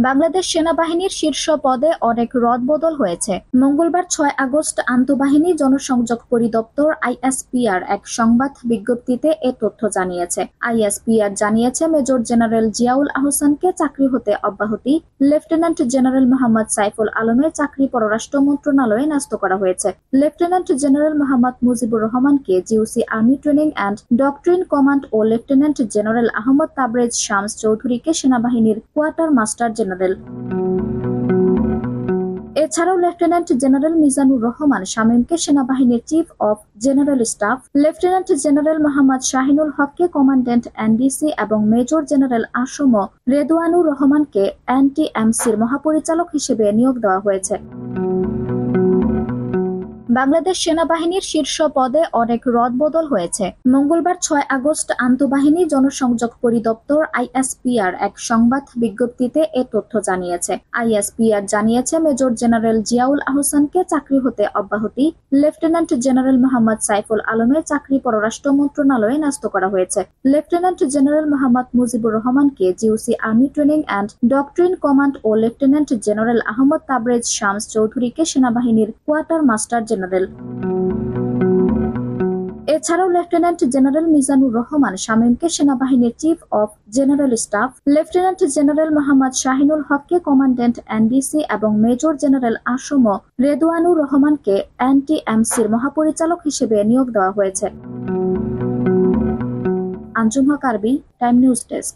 বাংলাদেশ সেনাবাহিনীর শীর্ষ পদে অনেক রদবদল হয়েছে। মঙ্গলবার ৬ আগস্ট আন্তঃবাহিনী জনসংযোগ পরিদপ্তর আইএসপিআর এক সংবাদ বিজ্ঞপ্তিতে এ তথ্য জানিয়েছে। আইএসপিআর জানিয়েছে, মেজর জেনারেল জিয়াউল আহসানকে চাকরি হতে অব্যাহতি, লেফটেন্যান্ট জেনারেল মোহাম্মদ সাইফুল আলমের চাকরি পররাষ্ট্র মন্ত্রণালয়ে ন্যস্ত করা হয়েছে। লেফটেন্যান্ট জেনারেল মোহাম্মদ মুজিবুর রহমানকে GOC army training and doctrine command ও লেফটেন্যান্ট জেনারেল আহমদ তাবরেজ শামস চৌধুরীকে সেনাবাহিনীর কোয়ার্টার মাস্টার জেনারেল। এছাড়াও লেফটেন্যান্ট জেনারেল মিজানুর রহমান শামীমকে সেনাবাহিনীর chief of general staff, lieutenant general Mohammad Shahinul হককে কমান্ড্যান্ট এনডিসি এবং মেজর জেনারেল আসম রেদওয়ানুর রহমানকে এনটিএমসির মহাপরিচালক হিসেবে নিয়োগ দেওয়া হয়েছে। বাংলাদেশ সেনাবাহিনীর শীর্ষ পদে অনেক রদবদল হয়েছে। মঙ্গলবার ৬ আগস্ট আন্তঃবাহিনী জনসংযোগ পরিদপ্তর আইএসপিআর এক সংবাদ বিজ্ঞপ্তিতে এ তথ্য জানিয়েছে। আইএসপিআর জানিয়েছে, মেজর জেনারেল জিয়াউল আহসানকে চাকরি হতে অব্যাহতি, লেফটেন্যান্ট জেনারেল মোহাম্মদ সাইফুল আলমের চাকরি পররাষ্ট্র মন্ত্রণালয়ে ন্যস্ত করা হয়েছে। লেফটেন্যান্ট জেনারেল মোহাম্মদ মুজিবুর রহমানকে GOC army training and doctrine command ও লেফটেন্যান্ট জেনারেল আহমদ তাবরেজ শামস চৌধুরীকে সেনাবাহিনীর কোয়ার্টার মাস্টার জেনারেল। এছাড়াও লেফটেন্যান্ট জেনারেল মিজানুর রহমান শামীমকে সেনাবাহিনীর chief of general staff, lieutenant general Mohammad Shahinul হককে কমান্ড্যান্ট এনডিসি এবং মেজর জেনারেল আসম রেদওয়ানুর রহমানকে এনটিএমসির মহাপরিচালক হিসেবে নিয়োগ দেওয়া হয়েছে। আঞ্জুম হক আরবি, টাইম নিউজ ডেস্ক।